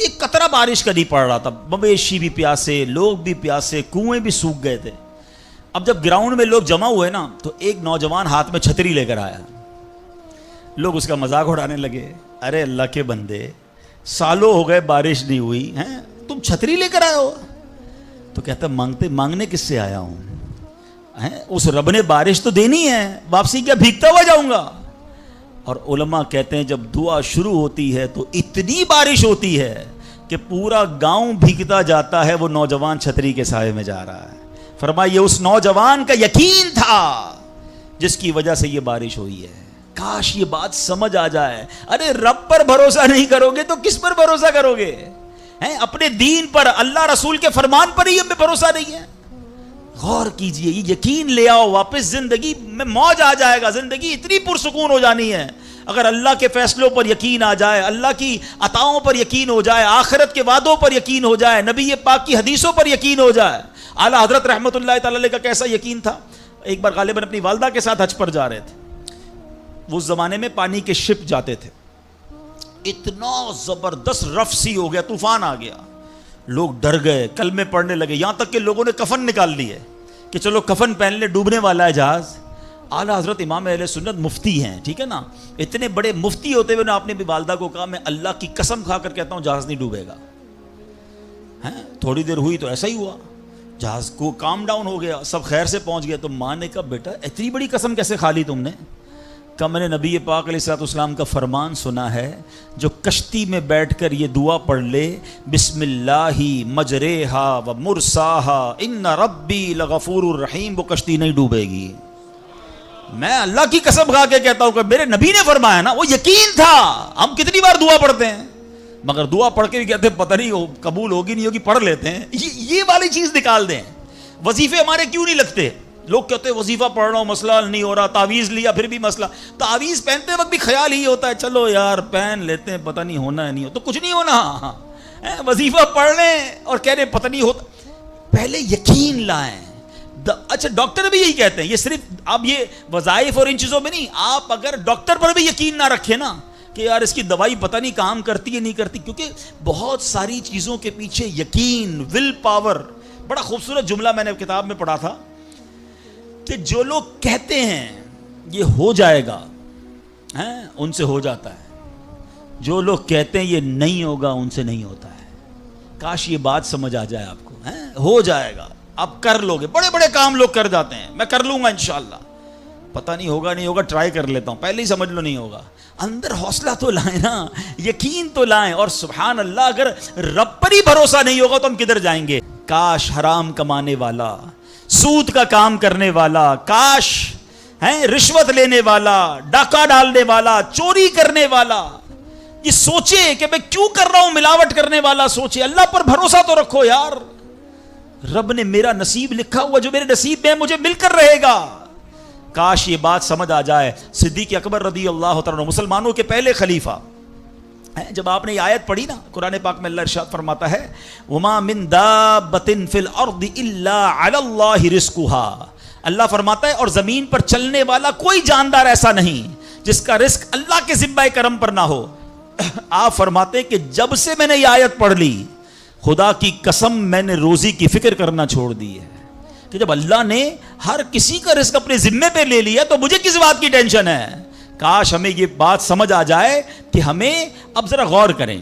ایک قطرہ بارش کا نہیں پڑ رہا تھا، مویشی بھی پیاسے، لوگ بھی پیاسے، کنویں بھی سوکھ گئے تھے۔ اب جب گراؤنڈ میں لوگ جمع ہوئے نا تو ایک نوجوان ہاتھ میں چھتری لے کر آیا، لوگ اس کا مذاق اڑانے لگے، ارے اللہ کے بندے سالوں ہو گئے بارش نہیں ہوئی ہیں، تم چھتری لے کر آئے ہو؟ تو کہتا مانگنے کس سے آیا ہوں، اس رب نے بارش تو دینی ہے، واپسی کیا بھیگتا ہوا جاؤں گا؟ اور علماء کہتے ہیں جب دعا شروع ہوتی ہے تو اتنی بارش ہوتی ہے کہ پورا گاؤں بھیگتا جاتا ہے، وہ نوجوان چھتری کے سائے میں جا رہا ہے۔ فرمایا یہ اس نوجوان کا یقین تھا جس کی وجہ سے یہ بارش ہوئی ہے۔ کاش یہ بات سمجھ آ جائے، ارے رب پر بھروسہ نہیں کرو گے تو کس پر بھروسہ کرو گے؟ اپنے دین پر، اللہ رسول کے فرمان پر ہی ہمیں بھروسہ نہیں ہے۔ غور کیجئے، یہ یقین لے آؤ واپس، زندگی میں موج آ جائے گا، زندگی اتنی پرسکون ہو جانی ہے اگر اللہ کے فیصلوں پر یقین آ جائے، اللہ کی عطاؤں پر یقین ہو جائے، آخرت کے وعدوں پر یقین ہو جائے، نبی پاک کی حدیثوں پر یقین ہو جائے۔ اعلیٰ حضرت رحمۃ اللہ تعالی علیہ کا کیسا یقین تھا؟ ایک بار غالباً اپنی والدہ کے ساتھ حج پر جا رہے تھے، وہ اس زمانے میں پانی کے شپ جاتے تھے، اتنا زبردست رف سی ہو گیا، طوفان آ گیا، لوگ ڈر گئے، کلمے پڑھنے لگے، یہاں تک کہ لوگوں نے کفن نکال لیے کہ چلو کفن پہن لے، ڈوبنے والا ہے جہاز۔ اعلیٰ حضرت امام اہل سنت مفتی ہیں، ٹھیک ہے نا، اتنے بڑے مفتی ہوتے ہوئے آپ نے بھی والدہ کو کہا میں اللہ کی قسم کھا کر کہتا ہوں جہاز نہیں ڈوبے گا۔ تھوڑی دیر ہوئی تو ایسا ہی ہوا، جہاز کو کام ڈاؤن ہو گیا، سب خیر سے پہنچ گئے۔ تو ماں نے کہا بیٹا اتنی بڑی قسم کیسے کھا لی تم نے؟ کہ میں نے نبی پاک علیہ الصلوۃ والسلام کا فرمان سنا ہے، جو کشتی میں بیٹھ کر یہ دعا پڑھ لے، بسم اللہ مجریہا و مرساہا ان ربی لغفور الرحیم، وہ کشتی نہیں ڈوبے گی۔ میں اللہ کی قسم کھا کے کہتا ہوں کہ میرے نبی نے فرمایا نا، وہ یقین تھا۔ ہم کتنی بار دعا پڑھتے ہیں مگر دعا پڑھ کے بھی کہتے ہیں پتہ نہیں قبول ہوگی نہیں ہوگی، پڑھ لیتے ہیں، یہ والی چیز نکال دیں۔ وظیفے ہمارے کیوں نہیں لگتے؟ لوگ کہتے ہیں وظیفہ پڑھ رہا ہوں مسئلہ نہیں ہو رہا، تعویذ لیا پھر بھی مسئلہ۔ تعویذ پہنتے وقت بھی خیال ہی ہوتا ہے چلو یار پہن لیتے ہیں، پتہ نہیں ہونا ہے نہیں ہو تو کچھ نہیں ہونا۔ وظیفہ پڑھ لیں اور کہہ رہے پتہ نہیں ہوتا، پہلے یقین لائیں۔ اچھا ڈاکٹر بھی یہی کہتے ہیں، یہ صرف اب یہ وظائف اور ان چیزوں میں نہیں، آپ اگر ڈاکٹر پر بھی یقین نہ رکھیں نا کہ یار اس کی دوائی پتہ نہیں کام کرتی ہے نہیں کرتی، کیونکہ بہت ساری چیزوں کے پیچھے یقین، ول پاور۔ بڑا خوبصورت جملہ میں نے کتاب میں پڑھا تھا کہ جو لوگ کہتے ہیں یہ ہو جائے گا ان سے ہو جاتا ہے، جو لوگ کہتے ہیں یہ نہیں ہوگا ان سے نہیں ہوتا ہے۔ کاش یہ بات سمجھ آ جائے آپ کو، ہو جائے گا، آپ کر لو گے، بڑے بڑے کام لوگ کر جاتے ہیں، میں کر لوں گا انشاءاللہ، پتہ نہیں ہوگا نہیں ہوگا، ٹرائی کر لیتا ہوں، پہلے ہی سمجھ لو نہیں ہوگا۔ اندر حوصلہ تو لائیں نا، یقین تو لائیں۔ اور سبحان اللہ اگر رب پر ہی بھروسہ نہیں ہوگا تو ہم کدھر جائیں گے؟ کاش حرام کمانے والا، سود کا کام کرنے والا، کاش رشوت لینے والا، ڈاکہ ڈالنے والا، چوری کرنے والا یہ سوچے کہ میں کیوں کر رہا ہوں، ملاوٹ کرنے والا سوچے اللہ پر بھروسہ تو رکھو یار، رب نے میرا نصیب لکھا ہوا، جو میرے نصیب میں مجھے مل کر رہے گا۔ کاش یہ بات سمجھ آ جائے۔ صدیق اکبر رضی اللہ تعالیٰ عنہ مسلمانوں کے پہلے خلیفہ، جب آپ نے یہ آیت پڑھی نا قرآن پاک میں اللہ ارشاد فرماتا ہے وما من دابۃ فی الارض الا علی اللہ رزقها، اللہ فرماتا ہے اور زمین پر چلنے والا کوئی جاندار ایسا نہیں جس کا رزق اللہ کے ذمہ کرم پر نہ ہو۔ آپ فرماتے ہیں کہ جب سے میں نے یہ آیت پڑھ لی خدا کی قسم میں نے روزی کی فکر کرنا چھوڑ دی ہے، کہ جب اللہ نے ہر کسی کا رزق اپنے ذمے پہ لے لیا تو مجھے کس بات کی ٹینشن ہے؟ کاش ہمیں یہ بات سمجھ آ جائے کہ ہمیں اب ذرا غور کریں۔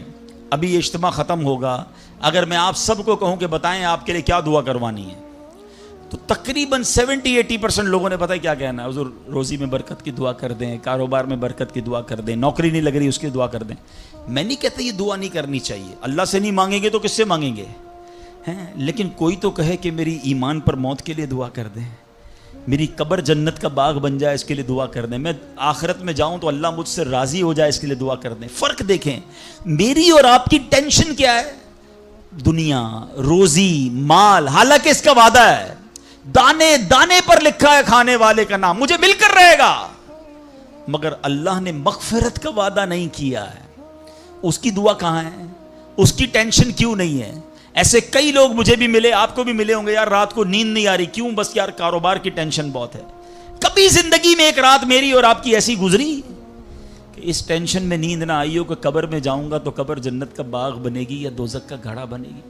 ابھی یہ اجتماع ختم ہوگا، اگر میں آپ سب کو کہوں کہ بتائیں آپ کے لیے کیا دعا کروانی ہے تو تقریباً 70-80% لوگوں نے پتہ ہے کیا کہنا ہے، حضور روزی میں برکت کی دعا کر دیں، کاروبار میں برکت کی دعا کر دیں، نوکری نہیں لگ رہی اس کی دعا کر دیں۔ میں نہیں کہتا یہ دعا نہیں کرنی چاہیے، اللہ سے نہیں مانگیں گے تو کس سے مانگیں گے؟ لیکن کوئی تو کہے کہ میری ایمان پر موت کے لیے دعا کر دیں، میری قبر جنت کا باغ بن جائے اس کے لیے دعا کر دیں، میں آخرت میں جاؤں تو اللہ مجھ سے راضی ہو جائے اس کے لیے دعا کر دیں۔ فرق دیکھیں، میری اور آپ کی ٹینشن کیا ہے؟ دنیا، روزی، مال، حالانکہ اس کا وعدہ ہے، دانے دانے پر لکھا ہے کھانے والے کا نام، مجھے مل کر رہے گا، مگر اللہ نے مغفرت کا وعدہ نہیں کیا ہے۔ اس کی دعا کہاں ہے؟ اس کی ٹینشن کیوں نہیں ہے؟ ایسے کئی لوگ مجھے بھی ملے، آپ کو بھی ملے ہوں گے، یار رات کو نیند نہیں آ رہی، کیوں؟ بس یار کاروبار کی ٹینشن بہت ہے۔ کبھی زندگی میں ایک رات میری اور آپ کی ایسی گزری کہ اس ٹینشن میں نیند نہ آئی ہو کہ قبر میں جاؤں گا تو قبر جنت کا باغ بنے گی یا دوزخ کا گھڑا بنے گی،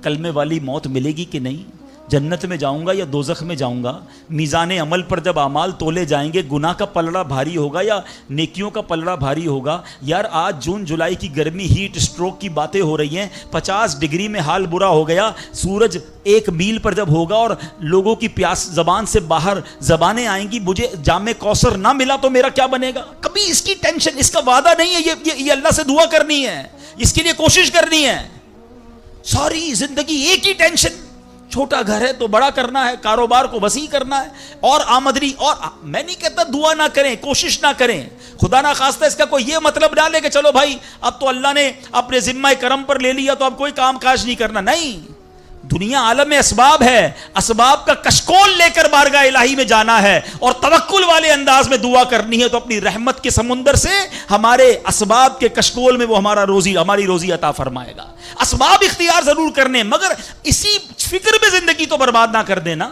کلمے والی موت ملے گی کہ نہیں، جنت میں جاؤں گا یا دوزخ میں جاؤں گا، میزان عمل پر جب اعمال تولے جائیں گے گناہ کا پلڑا بھاری ہوگا یا نیکیوں کا پلڑا بھاری ہوگا۔ یار آج جون جولائی کی گرمی، ہیٹ اسٹروک کی باتیں ہو رہی ہیں، 50 ڈگری میں حال برا ہو گیا، سورج 1 میل پر جب ہوگا اور لوگوں کی پیاس زبان سے باہر زبانیں آئیں گی، مجھے جام کوثر نہ ملا تو میرا کیا بنے گا؟ کبھی اس کی ٹینشن، اس کا وعدہ نہیں ہے، یہ اللہ سے دعا کرنی ہے، اس کے لیے کوشش کرنی ہے۔ ساری زندگی ایک ہی ٹینشن، چھوٹا گھر ہے تو بڑا کرنا ہے، کاروبار کو وسیع کرنا ہے، اور آمدنی، اور میں نہیں کہتا دعا نہ کریں، کوشش نہ کریں، خدا نہ خواستہ اس کا کوئی یہ مطلب نہ لے کہ چلو بھائی اب تو اللہ نے اپنے ذمہ کرم پر لے لیا تو اب کوئی کام کاج نہیں کرنا۔ نہیں، دنیا عالم اسباب ہے، اسباب کا کشکول لے کر بارگاہ الہی میں جانا ہے اور توکل والے انداز میں دعا کرنی ہے، تو اپنی رحمت کے سمندر سے ہمارے اسباب کے کشکول میں وہ ہماری روزی عطا فرمائے گا۔ اسباب اختیار ضرور کرنے، مگر اسی فکر میں زندگی تو برباد نہ کر دینا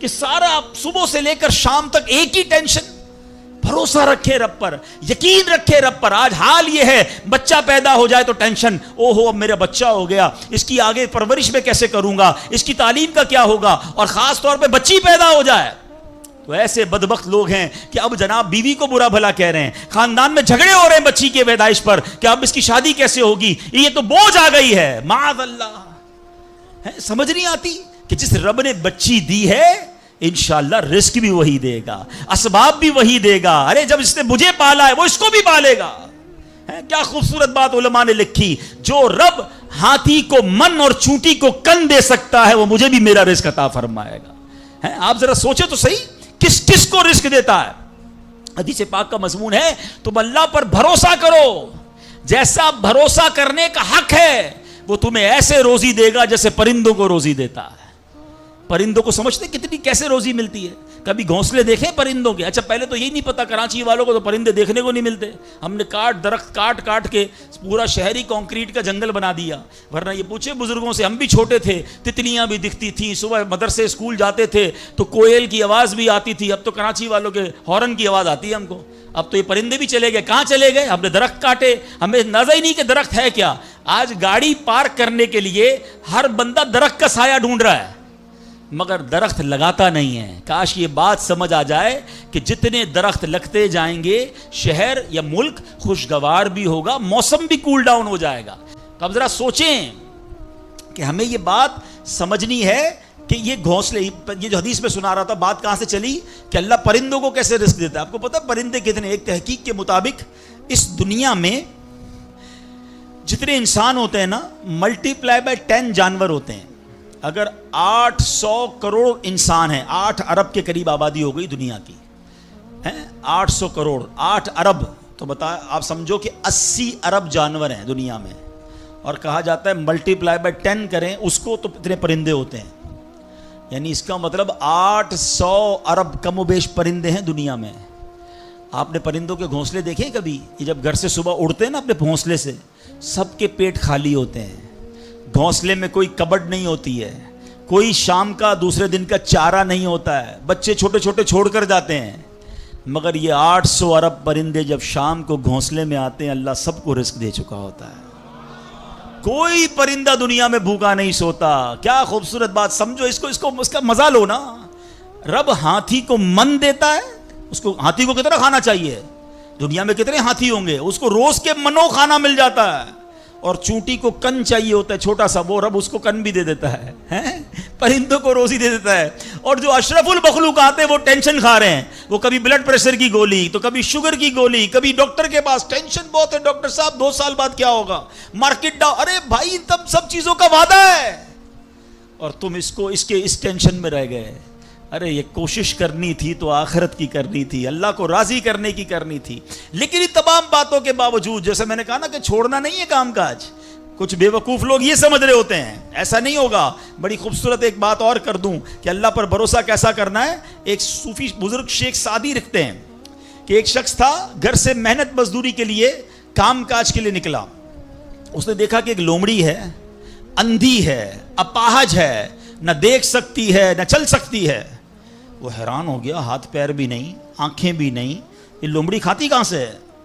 کہ سارا صبح سے لے کر شام تک ایک ہی ٹینشن۔ بھروسہ رکھے رب پر، یقین رکھے رب پر۔ آج حال یہ ہے، بچہ پیدا ہو جائے تو ٹینشن، او ہو اب میرا بچہ ہو گیا، اس کی آگے پرورش میں کیسے کروں گا، اس کی تعلیم کا کیا ہوگا، اور خاص طور پہ بچی پیدا ہو جائے تو ایسے بدبخت لوگ ہیں کہ اب جناب بیوی کو برا بھلا کہہ رہے ہیں، خاندان میں جھگڑے ہو رہے ہیں بچی کے پیدائش پر کہ اب اس کی شادی کیسے ہوگی، یہ تو بوجھ آ گئی ہے، معاذ اللہ۔ سمجھ نہیں آتی کہ جس رب نے بچی دی ہے انشاءاللہ رزق بھی وہی دے گا، اسباب بھی وہی دے گا۔ ارے جب اس نے مجھے پالا ہے وہ اس کو بھی پالے گا۔ کیا خوبصورت بات علماء نے لکھی، جو رب ہاتھی کو من اور چونٹی کو کن دے سکتا ہے وہ مجھے بھی میرا رزق عطا فرمائے گا۔ آپ ذرا سوچے تو صحیح، کس کس کو رزق دیتا ہے؟ حدیث پاک کا مضمون ہے تم اللہ پر بھروسہ کرو، جیسا بھروسہ کرنے کا حق ہے وہ تمہیں ایسے روزی دے گا جیسے پرندوں کو روزی دیتا ہے۔ پرندوں کو سمجھتے کتنی کیسے روزی ملتی ہے؟ کبھی گھونسلے دیکھیں پرندوں کے؟ اچھا پہلے تو یہی نہیں پتا، کراچی والوں کو تو پرندے دیکھنے کو نہیں ملتے، ہم نے درخت کاٹ کے پورا شہری کانکریٹ کا جنگل بنا دیا، ورنہ یہ پوچھے بزرگوں سے، ہم بھی چھوٹے تھے تتلیاں بھی دکھتی تھیں، صبح مدرسے اسکول جاتے تھے تو کوئل کی آواز بھی آتی تھی، اب تو کراچی والوں کے ہارن کی آواز آتی ہے ہم کو، اب تو یہ پرندے بھی چلے گئے۔ کہاں چلے گئے؟ ہم نے درخت کاٹے، ہمیں نظر ہی نہیں کہ درخت ہے کیا۔ آج گاڑی پارک کرنے کے لیے ہر بندہ درخت کا سایہ ڈھونڈ رہا ہے مگر درخت لگاتا نہیں ہے۔ کاش یہ بات سمجھ آ جائے کہ جتنے درخت لگتے جائیں گے شہر یا ملک خوشگوار بھی ہوگا، موسم بھی کول ڈاؤن ہو جائے گا۔ تو اب ذرا سوچیں کہ ہمیں یہ بات سمجھنی ہے کہ یہ گھونسلے، یہ جو حدیث میں سنا رہا تھا بات کہاں سے چلی کہ اللہ پرندوں کو کیسے رزق دیتا ہے۔ آپ کو پتہ پرندے کتنے؟ ایک تحقیق کے مطابق اس دنیا میں جتنے انسان ہوتے ہیں نا، ملٹی پلائی بائی 10 جانور ہوتے ہیں۔ اگر 800 کروڑ انسان ہیں، 8 ارب کے قریب آبادی ہو گئی دنیا کی، 800 کروڑ، 8 ارب تو بتا آپ سمجھو کہ 80 ارب جانور ہیں دنیا میں، اور کہا جاتا ہے ملٹی پلائی بائی 10 کریں اس کو تو اتنے پرندے ہوتے ہیں، یعنی اس کا مطلب 800 ارب کم و بیش پرندے ہیں دنیا میں۔ آپ نے پرندوں کے گھونسلے دیکھے کبھی؟ یہ جب گھر سے صبح اڑتے ہیں نا اپنے گھونسلے سے، سب کے پیٹ خالی ہوتے ہیں، گھونسلے میں کوئی کبڈ نہیں ہوتی ہے، کوئی شام کا دوسرے دن کا چارہ نہیں ہوتا ہے، بچے چھوٹے چھوٹے چھوڑ کر جاتے ہیں، مگر یہ 800 ارب پرندے جب شام کو گھونسلے میں آتے ہیں اللہ سب کو رزق دے چکا ہوتا ہے۔ کوئی پرندہ دنیا میں بھوکا نہیں سوتا۔ کیا خوبصورت بات، سمجھو اس کا مزہ لو نا۔ رب ہاتھی کو من دیتا ہے، اس کو ہاتھی کو کتنا کھانا چاہیے؟ دنیا میں کتنے ہاتھی ہوں گے، اس کو روز کے منو کھانا مل جاتا ہے، اور چونٹی کو کن چاہیے ہوتا ہے چھوٹا سا، وہ رب اس کو کن بھی دے دیتا ہے، پرندوں کو روزی دے دیتا ہے۔ اور جو اشرف المخلوقات ہیں وہ ٹینشن کھا رہے ہیں، وہ کبھی بلڈ پریشر کی گولی تو کبھی شوگر کی گولی، کبھی ڈاکٹر کے پاس، ٹینشن بہت ہے ڈاکٹر صاحب 2 سال بعد کیا ہوگا، مارکیٹ ڈاؤن۔ ارے بھائی تب سب چیزوں کا وعدہ ہے اور تم اس ٹینشن میں رہ گئے۔ ارے یہ کوشش کرنی تھی تو آخرت کی کرنی تھی، اللہ کو راضی کرنے کی کرنی تھی، لیکن ان تمام باتوں کے باوجود جیسے میں نے کہا نا کہ چھوڑنا نہیں ہے کام کاج۔ کچھ بے وقوف لوگ یہ سمجھ رہے ہوتے ہیں ایسا نہیں ہوگا۔ بڑی خوبصورت ایک بات اور کر دوں کہ اللہ پر بھروسہ کیسا کرنا ہے۔ ایک صوفی بزرگ شیخ سعدی لکھتے ہیں کہ ایک شخص تھا گھر سے محنت مزدوری کے لیے کام کاج کے لیے نکلا، اس نے دیکھا کہ ایک لومڑی ہے، اندھی ہے، اپاہج ہے، نہ دیکھ سکتی ہے نہ چل سکتی ہے۔ وہ حیران ہو گیا، ہاتھ پیر بھی نہیں، آنکھیں بھی نہیں، یہ لومڑی کھاتی کہاں سے ہے؟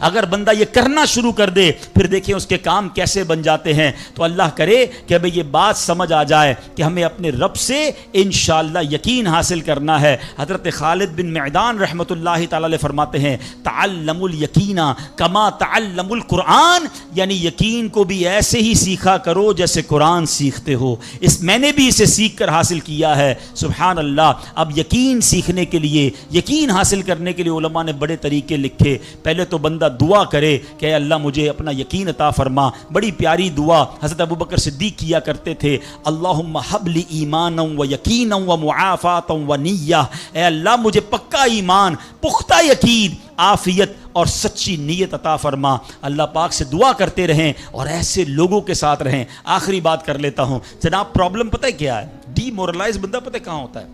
اگر بندہ یہ کرنا شروع کر دے پھر دیکھیں اس کے کام کیسے بن جاتے ہیں. تو اللہ کرے کہ ابھی یہ بات سمجھ آ جائے کہ ہمیں اپنے رب سے انشاءاللہ یقین حاصل کرنا ہے. حضرت خالد بن معدان رحمۃ اللہ تعالی علیہ فرماتے ہیں تعلموا الیقین کما تعلموا القرآن، یعنی یقین کو بھی ایسے ہی سیکھا کرو جیسے قرآن سیکھتے ہو. میں نے بھی اسے سیکھ کر حاصل کیا ہے. سبحان اللہ. اب یقین سیکھنے کے لیے، یقین حاصل کرنے کے لیے علماء نے بڑے طریقے لکھے. پہلے تو بندہ دعا کرے کہ اے اللہ مجھے اپنا یقین عطا فرما. بڑی پیاری دعا حضرت ابوبکر صدیق کیا کرتے تھے. اللہم حب لی ایمانا و یقینا و معافاتا و نیہ، اے اللہ مجھے پکا ایمان، پختہ یقین، عافیت اور سچی نیت عطا فرما. اللہ پاک سے دعا کرتے رہیں اور ایسے لوگوں کے ساتھ رہیں. آخری بات کر لیتا ہوں جناب. پرابلم پتہ ہے کیا ہے؟ ڈی مورلائز بندہ پتہ کہاں ہوتا ہے؟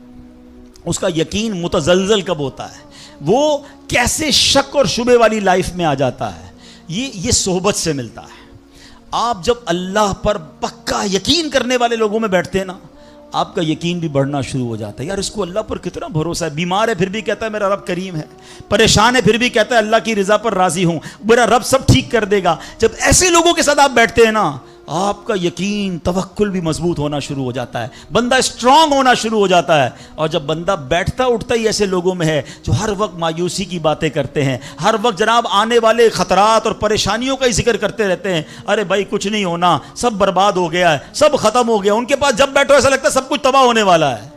اس کا یقین متزلزل کب ہوتا ہے؟ وہ کیسے شک اور شبے والی لائف میں آ جاتا ہے؟ یہ صحبت سے ملتا ہے. آپ جب اللہ پر پکا یقین کرنے والے لوگوں میں بیٹھتے ہیں نا، آپ کا یقین بھی بڑھنا شروع ہو جاتا ہے. یار اس کو اللہ پر کتنا بھروسہ ہے. بیمار ہے پھر بھی کہتا ہے میرا رب کریم ہے. پریشان ہے پھر بھی کہتا ہے اللہ کی رضا پر راضی ہوں، میرا رب سب ٹھیک کر دے گا. جب ایسے لوگوں کے ساتھ آپ بیٹھتے ہیں نا، آپ کا یقین توکل بھی مضبوط ہونا شروع ہو جاتا ہے. بندہ اسٹرانگ ہونا شروع ہو جاتا ہے. اور جب بندہ بیٹھتا اٹھتا ہی ایسے لوگوں میں ہے جو ہر وقت مایوسی کی باتیں کرتے ہیں، ہر وقت جناب آنے والے خطرات اور پریشانیوں کا ہی ذکر کرتے رہتے ہیں. ارے بھائی کچھ نہیں ہونا، سب برباد ہو گیا ہے، سب ختم ہو گیا. ان کے پاس جب بیٹھو ایسا لگتا ہے سب کچھ تباہ ہونے والا ہے.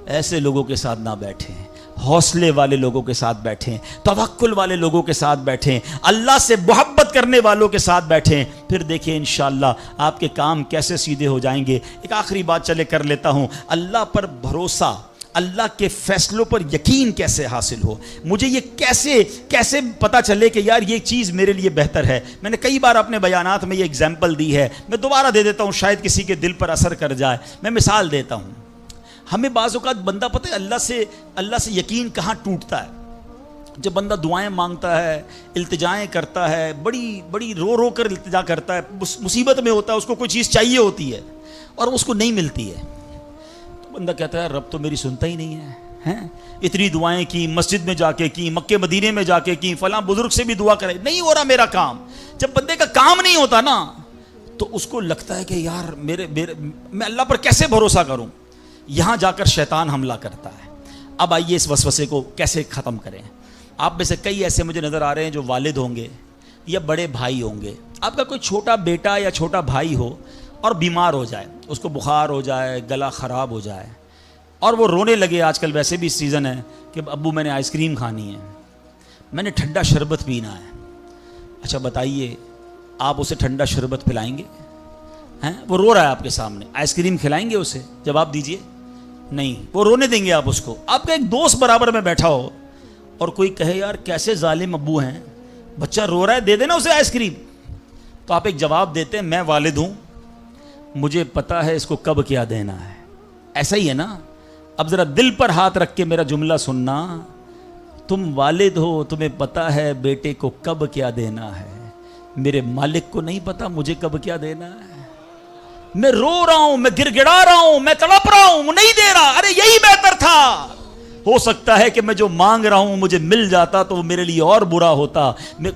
ایسے لوگوں کے ساتھ نہ بیٹھیں. حوصلے والے لوگوں کے ساتھ بیٹھیں، توکل والے لوگوں کے ساتھ بیٹھیں، اللہ سے محبت کرنے والوں کے ساتھ بیٹھیں. پھر دیکھیں انشاءاللہ آپ کے کام کیسے سیدھے ہو جائیں گے. ایک آخری بات چلے کر لیتا ہوں. اللہ پر بھروسہ، اللہ کے فیصلوں پر یقین کیسے حاصل ہو؟ مجھے یہ کیسے پتہ چلے کہ یار یہ چیز میرے لیے بہتر ہے؟ میں نے کئی بار اپنے بیانات میں یہ ایگزامپل دی ہے، میں دوبارہ دے دیتا ہوں شاید کسی کے دل پر اثر کر جائے. میں مثال دیتا ہوں. ہمیں بعض اوقات بندہ پتہ ہے اللہ سے یقین کہاں ٹوٹتا ہے؟ جب بندہ دعائیں مانگتا ہے، التجائیں کرتا ہے، بڑی رو کر التجا کرتا ہے، مصیبت میں ہوتا ہے، اس کو کوئی چیز چاہیے ہوتی ہے اور اس کو نہیں ملتی ہے، تو بندہ کہتا ہے رب تو میری سنتا ہی نہیں ہے. اتنی دعائیں کی، مسجد میں جا کے کی، مکے مدینے میں جا کے کی، فلاں بزرگ سے بھی دعا کرے، نہیں ہو رہا میرا کام. جب بندے کا کام نہیں ہوتا نا تو اس کو لگتا ہے کہ یار میں اللہ پر کیسے بھروسہ کروں. یہاں جا کر شیطان حملہ کرتا ہے. اب آئیے اس وسوسے کو کیسے ختم کریں. آپ میں سے کئی ایسے مجھے نظر آ رہے ہیں جو والد ہوں گے یا بڑے بھائی ہوں گے. آپ کا کوئی چھوٹا بیٹا یا چھوٹا بھائی ہو اور بیمار ہو جائے، اس کو بخار ہو جائے، گلا خراب ہو جائے اور وہ رونے لگے. آج کل ویسے بھی سیزن ہے کہ ابو میں نے آئس کریم کھانی ہے، میں نے ٹھنڈا شربت پینا ہے. اچھا بتائیے آپ اسے ٹھنڈا شربت پلائیں گے؟ وہ رو رہا ہے آپ کے سامنے، آئس کریم کھلائیں گے اسے؟ جواب دیجئے. نہیں، وہ رونے دیں گے آپ اس کو. آپ کا ایک دوست برابر میں بیٹھا ہو اور کوئی کہے یار کیسے ظالم ابو ہیں، بچہ رو رہا ہے دے دینا اسے آئس کریم. تو آپ ایک جواب دیتے ہیں میں والد ہوں، مجھے پتا ہے اس کو کب کیا دینا ہے. ایسا ہی ہے نا. اب ذرا دل پر ہاتھ رکھ کے میرا جملہ سننا. تم والد ہو، تمہیں پتا ہے بیٹے کو کب کیا دینا ہے. میرے مالک کو نہیں پتا مجھے کب کیا دینا ہے. میں رو رہا ہوں، میں گڑ گڑا رہا ہوں، میں تڑپ رہا ہوں، نہیں دے رہا. ارے یہی بہتر تھا. ہو سکتا ہے کہ میں جو مانگ رہا ہوں مجھے مل جاتا تو وہ میرے لیے اور برا ہوتا.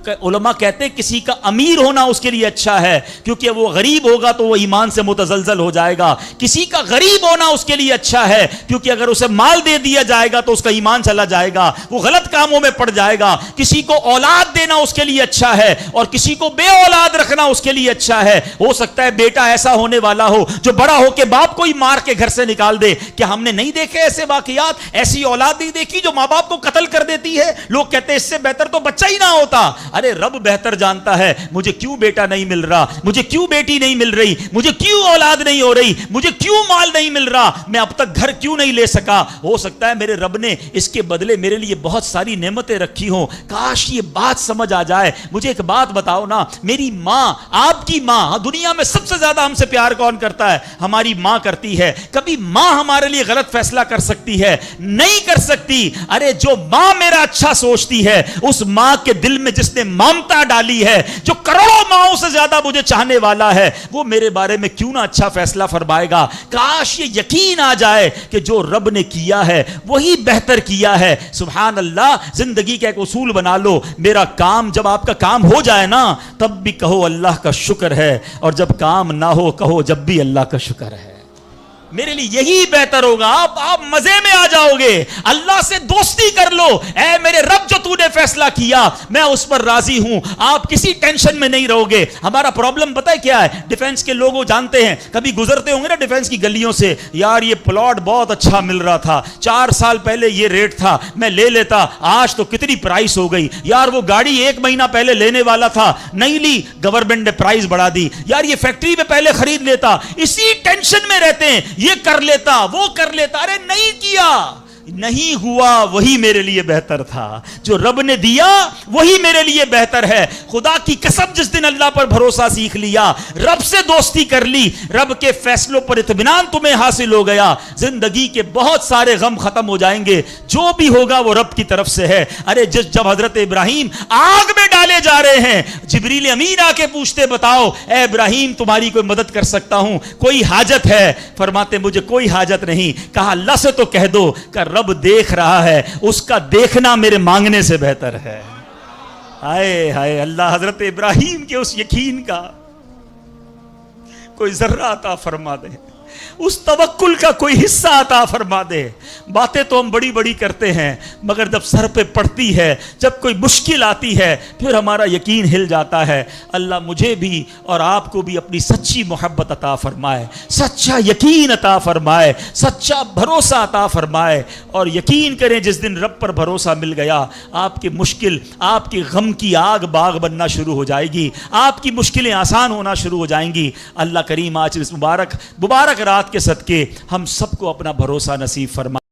علماء کہتے ہیں کسی کا امیر ہونا اس کے لیے اچھا ہے کیونکہ وہ غریب ہوگا تو وہ ایمان سے متزلزل ہو جائے گا. کسی کا غریب ہونا اس کے لیے اچھا ہے کیونکہ اگر اسے مال دے دیا جائے گا تو اس کا ایمان چلا جائے گا، وہ غلط کاموں میں پڑ جائے گا. کسی کو اولاد دینا اس کے لیے اچھا ہے اور کسی کو بے اولاد رکھنا اس کے لیے اچھا ہے. ہو سکتا ہے بیٹا ایسا ہونے والا ہو جو بڑا ہو کے باپ کو ہی مار کے گھر سے نکال دے. کیا ہم نے نہیں دیکھے ایسے واقعات؟ ایسی اولاد نہیں دیکھی جو ماں باپ کو قتل کر دیتی ہے؟ لوگ کہتے ہیں اس سے بہتر تو بچہ ہی نہ ہوتا. ارے رب بہتر جانتا ہے مجھے کیوں بیٹا نہیں مل رہا، مجھے کیوں بیٹی نہیں مل رہی، مجھے کیوں اولاد نہیں ہو رہی، مجھے کیوں مال نہیں مل رہا، میں اب تک گھر کیوں نہیں لے سکا. ہو سکتا ہے میرے رب نے اس کے بدلے میرے لیے بہت ساری نعمتیں رکھی ہوں. کاش یہ بات سمجھ آ جائے. مجھے ایک بات بتاؤ نا، میری ماں، آپ کی ماں، دنیا میں سب سے زیادہ ہم سے پیار کون کرتا ہے؟ ہماری ماں کرتی ہے. کبھی ماں ہمارے لیے غلط فیصلہ کر سکتی ہے؟ نہیں کر سکتی. ارے جو ماں میرا اچھا سوچتی ہے, اس ماں کے دل میں جس نے ممتا ڈالی ہے, جو کروڑوں ماؤں سے زیادہ مجھے چاہنے والا ہے, وہ میرے بارے میں کیوں نہ اچھا فیصلہ فرمائے گا. کاش یہ یقین آ جائے کہ جو رب نے کیا ہے وہی بہتر کیا ہے. سبحان اللہ. زندگی کا ایک اصول بنا لو, میرا کام, جب آپ کا کام ہو جائے نا تب بھی کہو اللہ کا شکر ہے, اور جب کام نہ ہو کہو جب بھی اللہ کا شکر ہے. میرے لیے یہی بہتر ہوگا. آپ مزے میں آ جاؤ گے, اللہ سے دوستی کر لو. اے میرے رب, جو تو نے فیصلہ کیا میں اس پر راضی ہوں. آپ کسی ٹینشن میں نہیں رہو گے. ہمارا پرابلم پتہ ہے کیا ہے؟ ڈیفنس کے لوگ جانتے ہیں, کبھی گزرتے ہوں گے نا ڈیفنس کی گلیوں سے, یار یہ پلاٹ بہت اچھا مل رہا تھا, 4 سال پہلے یہ ریٹ تھا, میں لے لیتا, آج تو کتنی پرائس ہو گئی. یار وہ گاڑی 1 مہینہ پہلے لینے والا تھا, نہیں لی, گورنمنٹ نے پرائس بڑھا دی. یار یہ فیکٹری میں پہلے خرید لیتا. اسی ٹینشن میں رہتے ہیں, یہ کر لیتا, وہ کر لیتا. ارے نہیں کیا, نہیں ہوا, وہی میرے لیے بہتر تھا. جو رب نے دیا وہی میرے لیے بہتر ہے. خدا کی قسم, جس دن اللہ پر بھروسہ سیکھ لیا, رب سے دوستی کر لی, رب کے فیصلوں پر اطمینان تمہیں حاصل ہو گیا, زندگی کے بہت سارے غم ختم ہو جائیں گے. جو بھی ہوگا وہ رب کی طرف سے ہے. ارے جب حضرت ابراہیم آگ میں ڈالے جا رہے ہیں, جبریل امین آ کے پوچھتے, بتاؤ اے ابراہیم تمہاری کوئی مدد کر سکتا ہوں, کوئی حاجت ہے؟ فرماتے مجھے کوئی حاجت نہیں. کہا اللہ سے تو کہہ دو کہ رب دیکھ رہا ہے, اس کا دیکھنا میرے مانگنے سے بہتر ہے. ہائے ہائے اللہ, حضرت ابراہیم کے اس یقین کا کوئی ذرہ عطا فرما دے, اس توکل کا کوئی حصہ عطا فرما دے. باتیں تو ہم بڑی بڑی کرتے ہیں, مگر جب سر پہ پڑتی ہے, جب کوئی مشکل آتی ہے, پھر ہمارا یقین ہل جاتا ہے. اللہ مجھے بھی اور آپ کو بھی اپنی سچی محبت عطا فرمائے, سچا یقین عطا فرمائے, سچا بھروسہ عطا فرمائے. اور یقین کریں, جس دن رب پر بھروسہ مل گیا, آپ کی مشکل, آپ کی غم کی آگ باغ بننا شروع ہو جائے گی, آپ کی مشکلیں آسان ہونا شروع ہو جائیں گی. اللہ کریم آج اس مبارک رات کے صدقے ہم سب کو اپنا بھروسہ نصیب فرمائے.